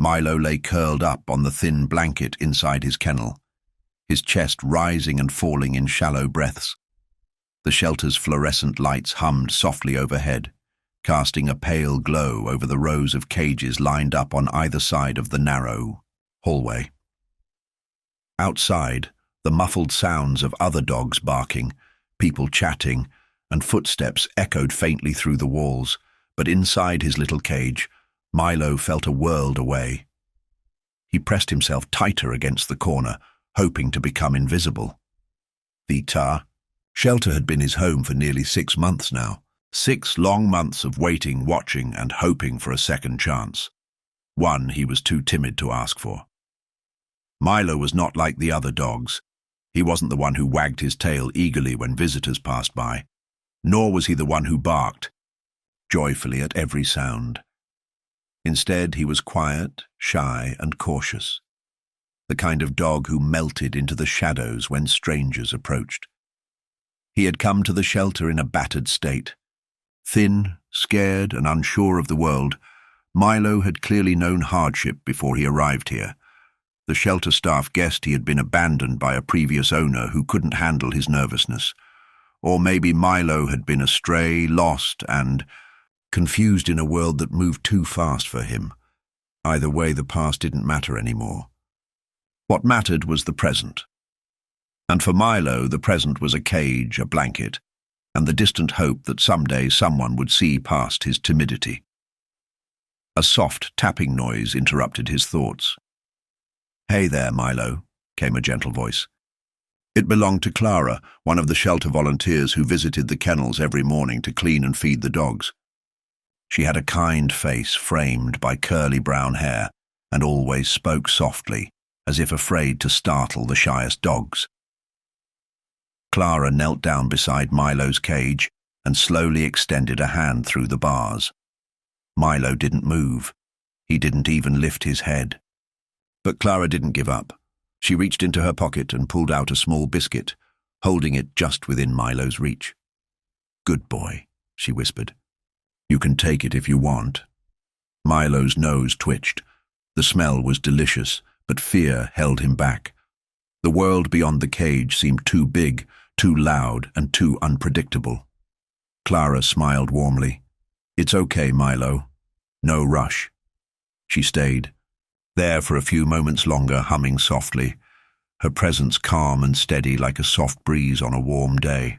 Milo lay curled up on the thin blanket inside his kennel, his chest rising and falling in shallow breaths. The shelter's fluorescent lights hummed softly overhead, casting a pale glow over the rows of cages lined up on either side of the narrow hallway. Outside, the muffled sounds of other dogs barking, people chatting, and footsteps echoed faintly through the walls, but inside his little cage, Milo felt a world away. He pressed himself tighter against the corner, hoping to become invisible. The shelter had been his home for nearly 6 months now. 6 long months of waiting, watching, and hoping for a second chance. One he was too timid to ask for. Milo was not like the other dogs. He wasn't the one who wagged his tail eagerly when visitors passed by, nor was he the one who barked joyfully at every sound. Instead, he was quiet, shy, and cautious, the kind of dog who melted into the shadows when strangers approached. He had come to the shelter in a battered state. Thin, scared, and unsure of the world, Milo had clearly known hardship before he arrived here. The shelter staff guessed he had been abandoned by a previous owner who couldn't handle his nervousness. Or maybe Milo had been astray, lost, and confused in a world that moved too fast for him. Either way, the past didn't matter anymore. What mattered was the present. And for Milo, the present was a cage, a blanket, and the distant hope that someday someone would see past his timidity. A soft tapping noise interrupted his thoughts. "Hey there, Milo," came a gentle voice. It belonged to Clara, one of the shelter volunteers who visited the kennels every morning to clean and feed the dogs. She had a kind face framed by curly brown hair and always spoke softly, as if afraid to startle the shyest dogs. Clara knelt down beside Milo's cage and slowly extended a hand through the bars. Milo didn't move. He didn't even lift his head. But Clara didn't give up. She reached into her pocket and pulled out a small biscuit, holding it just within Milo's reach. "Good boy," she whispered. "You can take it if you want." Milo's nose twitched. The smell was delicious, but fear held him back. The world beyond the cage seemed too big, too loud, and too unpredictable. Clara smiled warmly. "It's okay, Milo. No rush." She stayed, there for a few moments longer, humming softly, her presence calm and steady like a soft breeze on a warm day.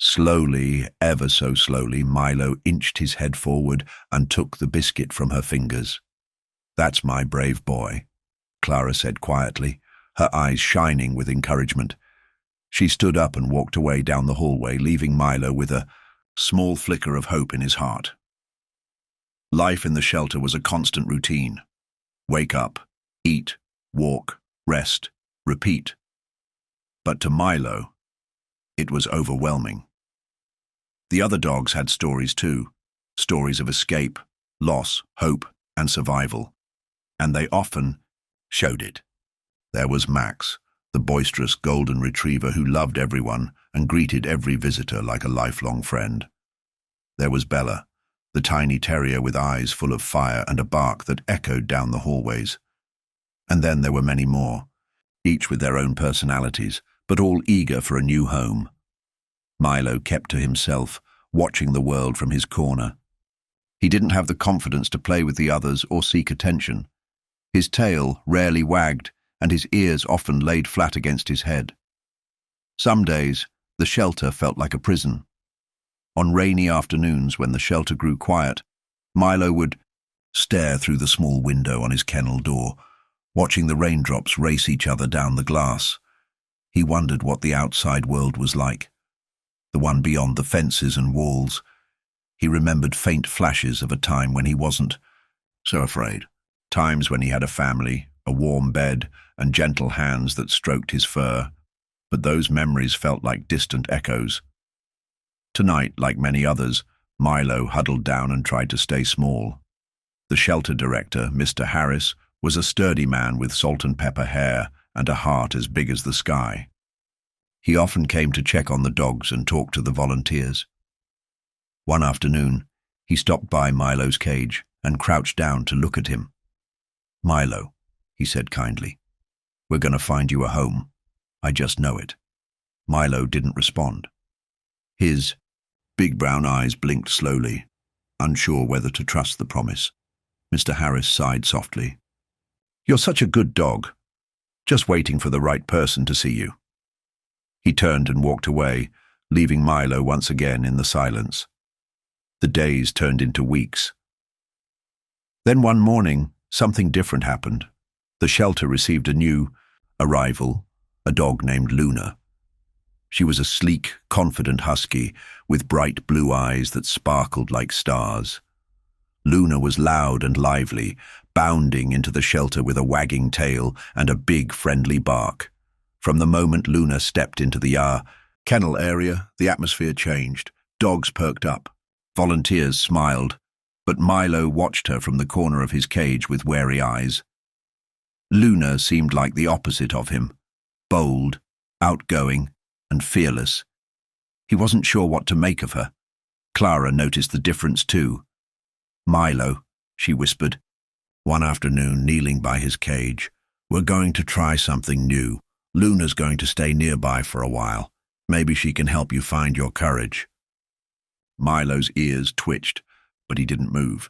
Slowly, ever so slowly, Milo inched his head forward and took the biscuit from her fingers. "That's my brave boy," Clara said quietly, her eyes shining with encouragement. She stood up and walked away down the hallway, leaving Milo with a small flicker of hope in his heart. Life in the shelter was a constant routine. Wake up, eat, walk, rest, repeat. But to Milo, it was overwhelming. The other dogs had stories too, stories of escape, loss, hope, and survival, and they often showed it. There was Max, the boisterous golden retriever who loved everyone and greeted every visitor like a lifelong friend. There was Bella, the tiny terrier with eyes full of fire and a bark that echoed down the hallways. And then there were many more, each with their own personalities, but all eager for a new home. Milo kept to himself, watching the world from his corner. He didn't have the confidence to play with the others or seek attention. His tail rarely wagged, and his ears often laid flat against his head. Some days, the shelter felt like a prison. On rainy afternoons, when the shelter grew quiet, Milo would stare through the small window on his kennel door, watching the raindrops race each other down the glass. He wondered what the outside world was like, the one beyond the fences and walls. He remembered faint flashes of a time when he wasn't so afraid, times when he had a family, a warm bed, and gentle hands that stroked his fur, but those memories felt like distant echoes. Tonight, like many others, Milo huddled down and tried to stay small. The shelter director, Mr. Harris, was a sturdy man with salt and pepper hair and a heart as big as the sky. He often came to check on the dogs and talk to the volunteers. One afternoon, he stopped by Milo's cage and crouched down to look at him. "Milo," he said kindly. "We're going to find you a home. I just know it." Milo didn't respond. His big brown eyes blinked slowly, unsure whether to trust the promise. Mr. Harris sighed softly. "You're such a good dog, just waiting for the right person to see you." He turned and walked away, leaving Milo once again in the silence. The days turned into weeks. Then one morning, something different happened. The shelter received a new arrival, a dog named Luna. She was a sleek, confident husky with bright blue eyes that sparkled like stars. Luna was loud and lively, bounding into the shelter with a wagging tail and a big, friendly bark. From the moment Luna stepped into the kennel area, the atmosphere changed. Dogs perked up. Volunteers smiled, but Milo watched her from the corner of his cage with wary eyes. Luna seemed like the opposite of him, bold, outgoing, and fearless. He wasn't sure what to make of her. Clara noticed the difference too. "Milo," she whispered, one afternoon kneeling by his cage, "we're going to try something new. Luna's going to stay nearby for a while. Maybe she can help you find your courage." Milo's ears twitched, but he didn't move.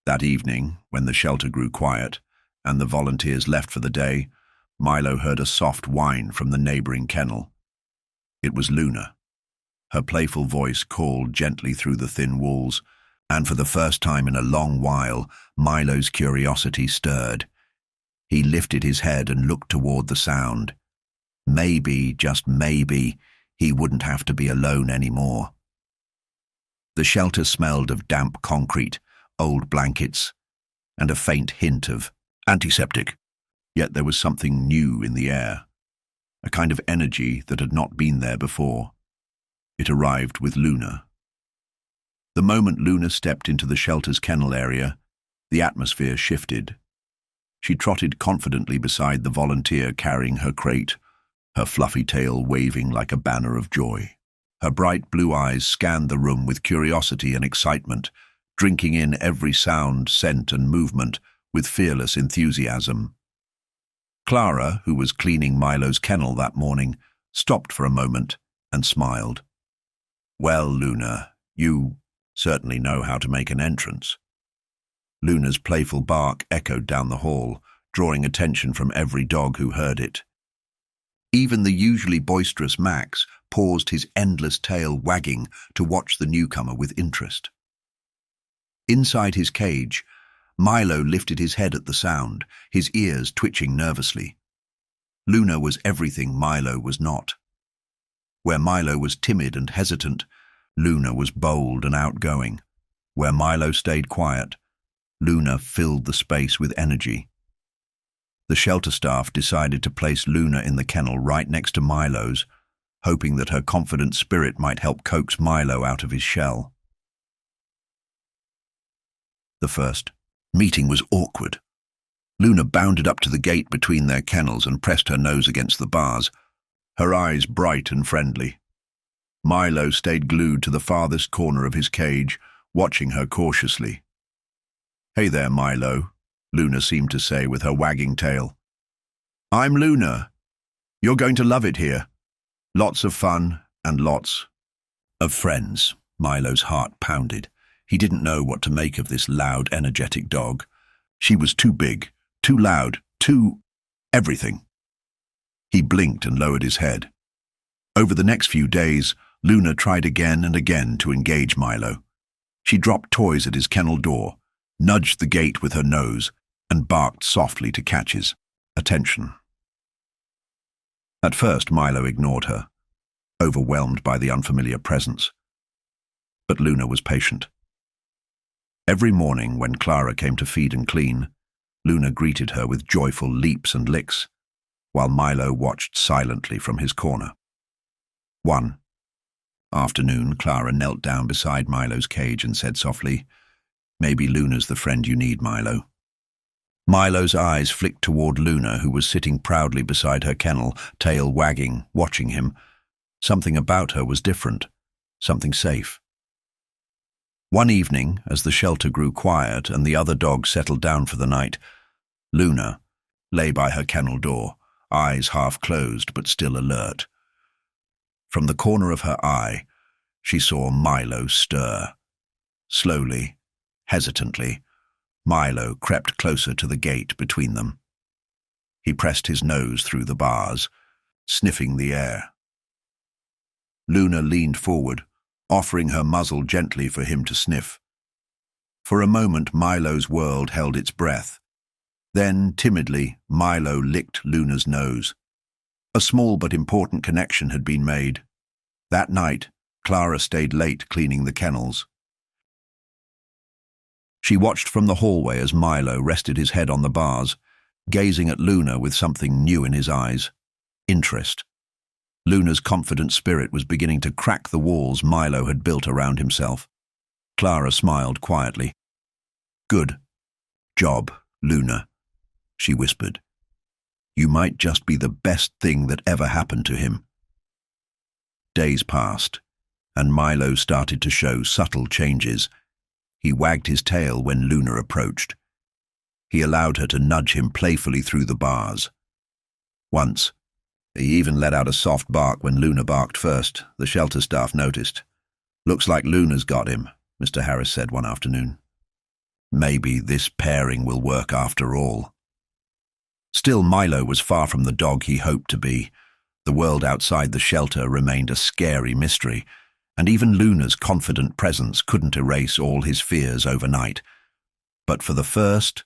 That evening, when the shelter grew quiet and the volunteers left for the day, Milo heard a soft whine from the neighboring kennel. It was Luna. Her playful voice called gently through the thin walls, and for the first time in a long while, Milo's curiosity stirred. He lifted his head and looked toward the sound. Maybe, just maybe, he wouldn't have to be alone anymore. The shelter smelled of damp concrete, old blankets, and a faint hint of antiseptic. Yet there was something new in the air, a kind of energy that had not been there before. It arrived with Luna. The moment Luna stepped into the shelter's kennel area, the atmosphere shifted. She trotted confidently beside the volunteer carrying her crate, her fluffy tail waving like a banner of joy. Her bright blue eyes scanned the room with curiosity and excitement, drinking in every sound, scent, and movement with fearless enthusiasm. Clara, who was cleaning Milo's kennel that morning, stopped for a moment and smiled. "Well, Luna, you certainly know how to make an entrance." Luna's playful bark echoed down the hall, drawing attention from every dog who heard it. Even the usually boisterous Max paused his endless tail wagging to watch the newcomer with interest. Inside his cage, Milo lifted his head at the sound, his ears twitching nervously. Luna was everything Milo was not. Where Milo was timid and hesitant, Luna was bold and outgoing. Where Milo stayed quiet, Luna filled the space with energy. The shelter staff decided to place Luna in the kennel right next to Milo's, hoping that her confident spirit might help coax Milo out of his shell. The first meeting was awkward. Luna bounded up to the gate between their kennels and pressed her nose against the bars, her eyes bright and friendly. Milo stayed glued to the farthest corner of his cage, watching her cautiously. "Hey there, Milo," Luna seemed to say with her wagging tail. "I'm Luna. You're going to love it here. Lots of fun and lots of friends." Milo's heart pounded. He didn't know what to make of this loud, energetic dog. She was too big, too loud, too everything. He blinked and lowered his head. Over the next few days, Luna tried again and again to engage Milo. She dropped toys at his kennel door, nudged the gate with her nose, and barked softly to catch his attention. At first, Milo ignored her, overwhelmed by the unfamiliar presence. But Luna was patient. Every morning when Clara came to feed and clean, Luna greeted her with joyful leaps and licks, while Milo watched silently from his corner. One afternoon, Clara knelt down beside Milo's cage and said softly, "Maybe Luna's the friend you need, Milo." Milo's eyes flicked toward Luna, who was sitting proudly beside her kennel, tail wagging, watching him. Something about her was different, something safe. One evening, as the shelter grew quiet and the other dogs settled down for the night, Luna lay by her kennel door, eyes half closed but still alert. From the corner of her eye, she saw Milo stir. Slowly, hesitantly, Milo crept closer to the gate between them. He pressed his nose through the bars, sniffing the air. Luna leaned forward, offering her muzzle gently for him to sniff. For a moment, Milo's world held its breath. Then, timidly, Milo licked Luna's nose. A small but important connection had been made. That night, Clara stayed late cleaning the kennels. She watched from the hallway as Milo rested his head on the bars, gazing at Luna with something new in his eyes. Interest. Luna's confident spirit was beginning to crack the walls Milo had built around himself. Clara smiled quietly. "Good job, Luna," she whispered. "You might just be the best thing that ever happened to him." Days passed, and Milo started to show subtle changes. He wagged his tail when Luna approached. He allowed her to nudge him playfully through the bars. Once, he even let out a soft bark when Luna barked first. The shelter staff noticed. "Looks like Luna's got him," Mr. Harris said one afternoon. "Maybe this pairing will work after all." Still, Milo was far from the dog he hoped to be. The world outside the shelter remained a scary mystery, and even Luna's confident presence couldn't erase all his fears overnight. But for the first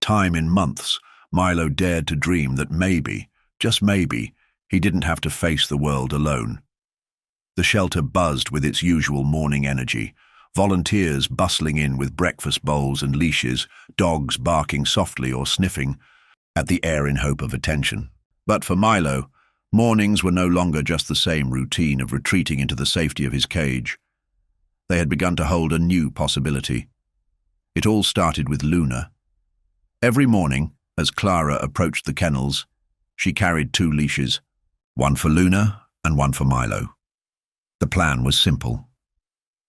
time in months, Milo dared to dream that maybe, just maybe, he didn't have to face the world alone. The shelter buzzed with its usual morning energy, volunteers bustling in with breakfast bowls and leashes, dogs barking softly or sniffing at the air in hope of attention. But for Milo, mornings were no longer just the same routine of retreating into the safety of his cage. They had begun to hold a new possibility. It all started with Luna. Every morning, as Clara approached the kennels, she carried 2 leashes, one for Luna and one for Milo. The plan was simple.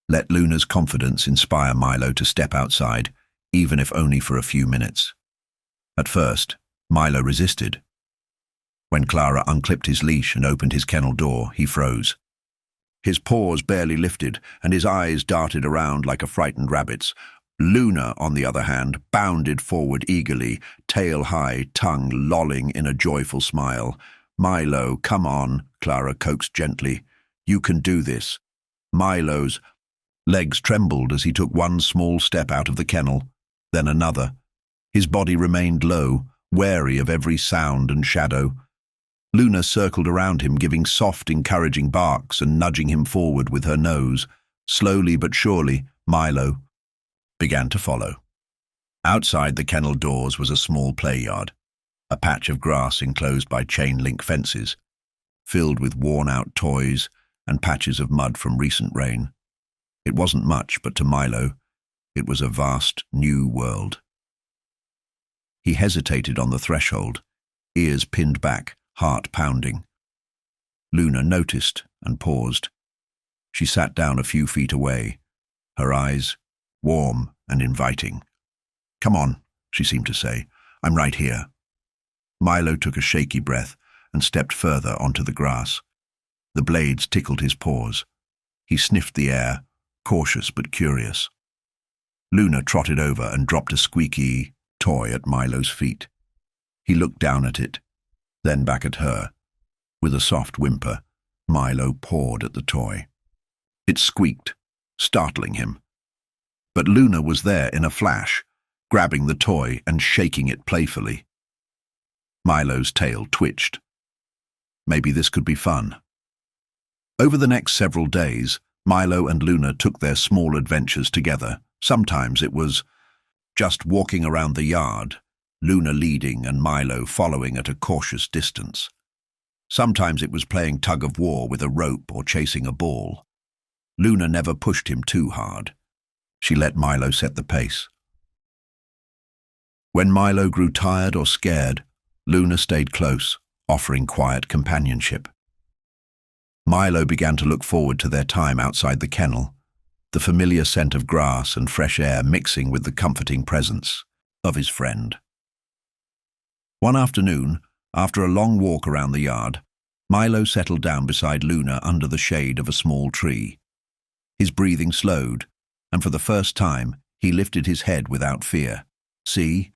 Let Luna's confidence inspire Milo to step outside, even if only for a few minutes. At first, Milo resisted. When Clara unclipped his leash and opened his kennel door, he froze. His paws barely lifted, and his eyes darted around like a frightened rabbit's. Luna, on the other hand, bounded forward eagerly, tail high, tongue lolling in a joyful smile. "Milo, come on," Clara coaxed gently. "You can do this." Milo's legs trembled as he took one small step out of the kennel, then another. His body remained low, wary of every sound and shadow. Luna circled around him, giving soft, encouraging barks and nudging him forward with her nose. Slowly but surely, Milo began to follow. Outside the kennel doors was a small play yard, a patch of grass enclosed by chain-link fences, filled with worn-out toys and patches of mud from recent rain. It wasn't much, but to Milo, it was a vast, new world. He hesitated on the threshold, ears pinned back, heart pounding. Luna noticed and paused. She sat down a few feet away, her eyes warm and inviting. "Come on," she seemed to say. "I'm right here." Milo took a shaky breath and stepped further onto the grass. The blades tickled his paws. He sniffed the air, cautious but curious. Luna trotted over and dropped a squeaky toy at Milo's feet. He looked down at it, then back at her. With a soft whimper, Milo pawed at the toy. It squeaked, startling him. But Luna was there in a flash, grabbing the toy and shaking it playfully. Milo's tail twitched. Maybe this could be fun. Over the next several days, Milo and Luna took their small adventures together. Sometimes it was just walking around the yard, Luna leading and Milo following at a cautious distance. Sometimes it was playing tug-of-war with a rope or chasing a ball. Luna never pushed him too hard. She let Milo set the pace. When Milo grew tired or scared, Luna stayed close, offering quiet companionship. Milo began to look forward to their time outside the kennel, the familiar scent of grass and fresh air mixing with the comforting presence of his friend. One afternoon, after a long walk around the yard, Milo settled down beside Luna under the shade of a small tree. His breathing slowed, and for the first time, he lifted his head without fear. "See?"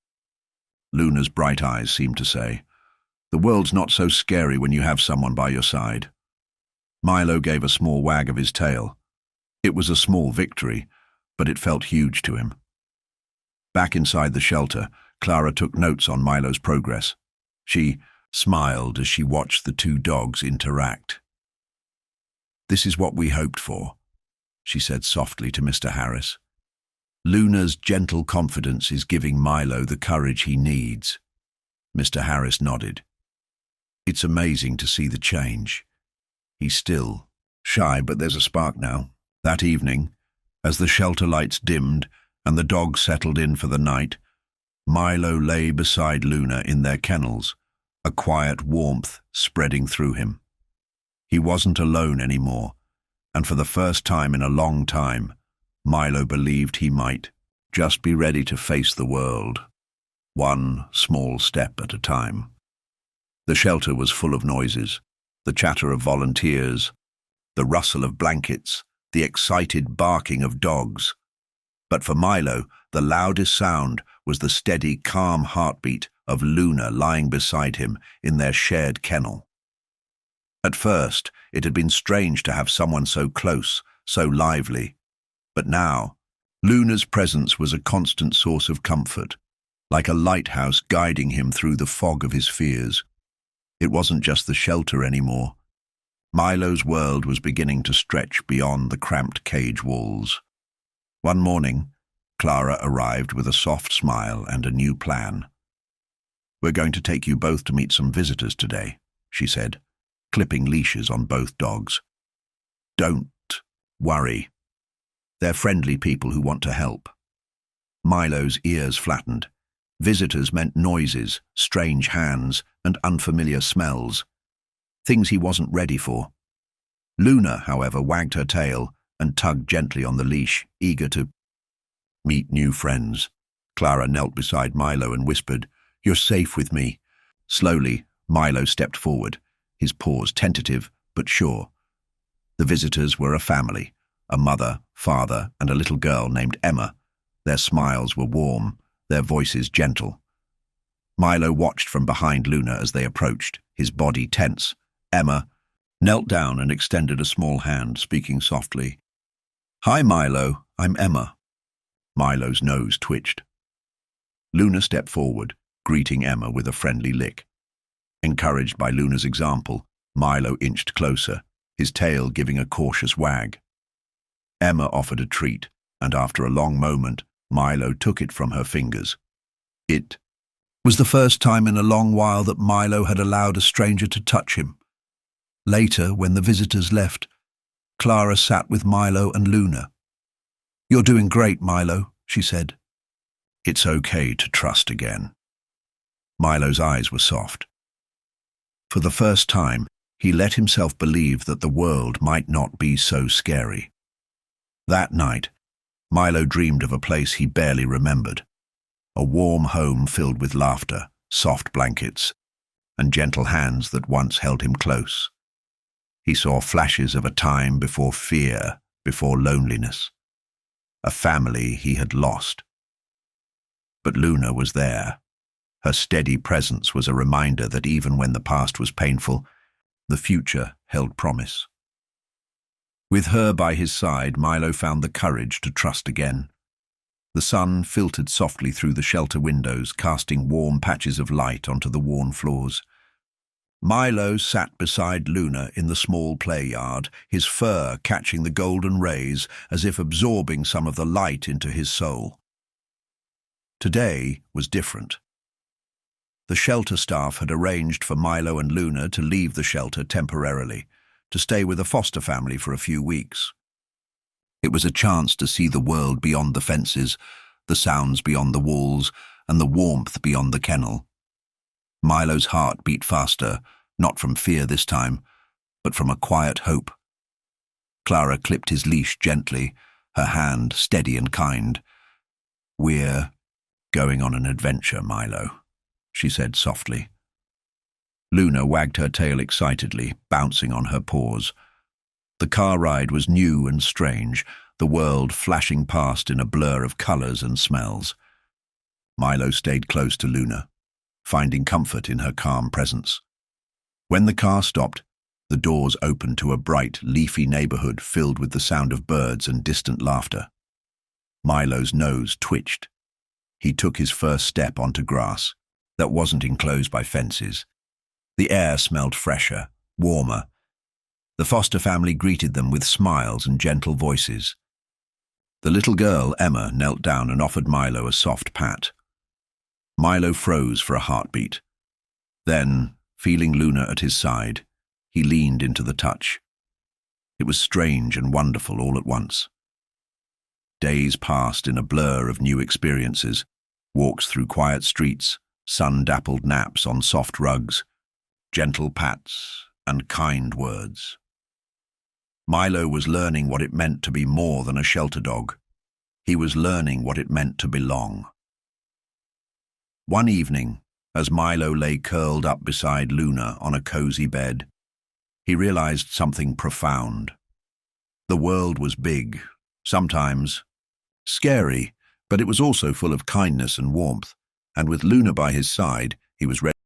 Luna's bright eyes seemed to say. "The world's not so scary when you have someone by your side." Milo gave a small wag of his tail. It was a small victory, but it felt huge to him. Back inside the shelter, Clara took notes on Milo's progress. She smiled as she watched the two dogs interact. "This is what we hoped for," she said softly to Mr. Harris. "Luna's gentle confidence is giving Milo the courage he needs." Mr. Harris nodded. "It's amazing to see the change. He's still shy, but there's a spark now." That evening, as the shelter lights dimmed and the dogs settled in for the night, Milo lay beside Luna in their kennels, a quiet warmth spreading through him. He wasn't alone anymore, and for the first time in a long time, Milo believed he might just be ready to face the world, one small step at a time. The shelter was full of noises, the chatter of volunteers, the rustle of blankets, the excited barking of dogs. But for Milo, the loudest sound was the steady, calm heartbeat of Luna lying beside him in their shared kennel. At first, it had been strange to have someone so close, so lively. But now, Luna's presence was a constant source of comfort, like a lighthouse guiding him through the fog of his fears. It wasn't just the shelter anymore. Milo's world was beginning to stretch beyond the cramped cage walls. One morning, Clara arrived with a soft smile and a new plan. "We're going to take you both to meet some visitors today," she said, clipping leashes on both dogs. "Don't worry. They're friendly people who want to help." Milo's ears flattened. Visitors meant noises, strange hands, and unfamiliar smells. Things he wasn't ready for. Luna, however, wagged her tail and tugged gently on the leash, eager to meet new friends. Clara knelt beside Milo and whispered, "You're safe with me." Slowly, Milo stepped forward, his paws tentative but sure. The visitors were a family, a mother, father, and a little girl named Emma. Their smiles were warm, their voices gentle. Milo watched from behind Luna as they approached, his body tense. Emma knelt down and extended a small hand, speaking softly. "Hi, Milo, I'm Emma." Milo's nose twitched. Luna stepped forward, greeting Emma with a friendly lick. Encouraged by Luna's example, Milo inched closer, his tail giving a cautious wag. Emma offered a treat, and after a long moment, Milo took it from her fingers. It was the first time in a long while that Milo had allowed a stranger to touch him. Later, when the visitors left, Clara sat with Milo and Luna. "You're doing great, Milo," she said. "It's okay to trust again." Milo's eyes were soft. For the first time, he let himself believe that the world might not be so scary. That night, Milo dreamed of a place he barely remembered. A warm home filled with laughter, soft blankets, and gentle hands that once held him close. He saw flashes of a time before fear, before loneliness. A family he had lost. But Luna was there. Her steady presence was a reminder that even when the past was painful, the future held promise. With her by his side, Milo found the courage to trust again. The sun filtered softly through the shelter windows, casting warm patches of light onto the worn floors. Milo sat beside Luna in the small play yard, his fur catching the golden rays as if absorbing some of the light into his soul. Today was different. The shelter staff had arranged for Milo and Luna to leave the shelter temporarily, to stay with a foster family for a few weeks. It was a chance to see the world beyond the fences, the sounds beyond the walls, and the warmth beyond the kennel. Milo's heart beat faster, not from fear this time, but from a quiet hope. Clara clipped his leash gently, her hand steady and kind. "We're going on an adventure, Milo," she said softly. Luna wagged her tail excitedly, bouncing on her paws. The car ride was new and strange, the world flashing past in a blur of colours and smells. Milo stayed close to Luna, finding comfort in her calm presence. When the car stopped, the doors opened to a bright, leafy neighbourhood filled with the sound of birds and distant laughter. Milo's nose twitched. He took his first step onto grass that wasn't enclosed by fences. The air smelled fresher, warmer. The foster family greeted them with smiles and gentle voices. The little girl, Emma, knelt down and offered Milo a soft pat. Milo froze for a heartbeat. Then, feeling Luna at his side, he leaned into the touch. It was strange and wonderful all at once. Days passed in a blur of new experiences, walks through quiet streets, sun-dappled naps on soft rugs, gentle pats, and kind words. Milo was learning what it meant to be more than a shelter dog. He was learning what it meant to belong. One evening, as Milo lay curled up beside Luna on a cozy bed, he realized something profound. The world was big, sometimes scary, but it was also full of kindness and warmth, and with Luna by his side, he was ready.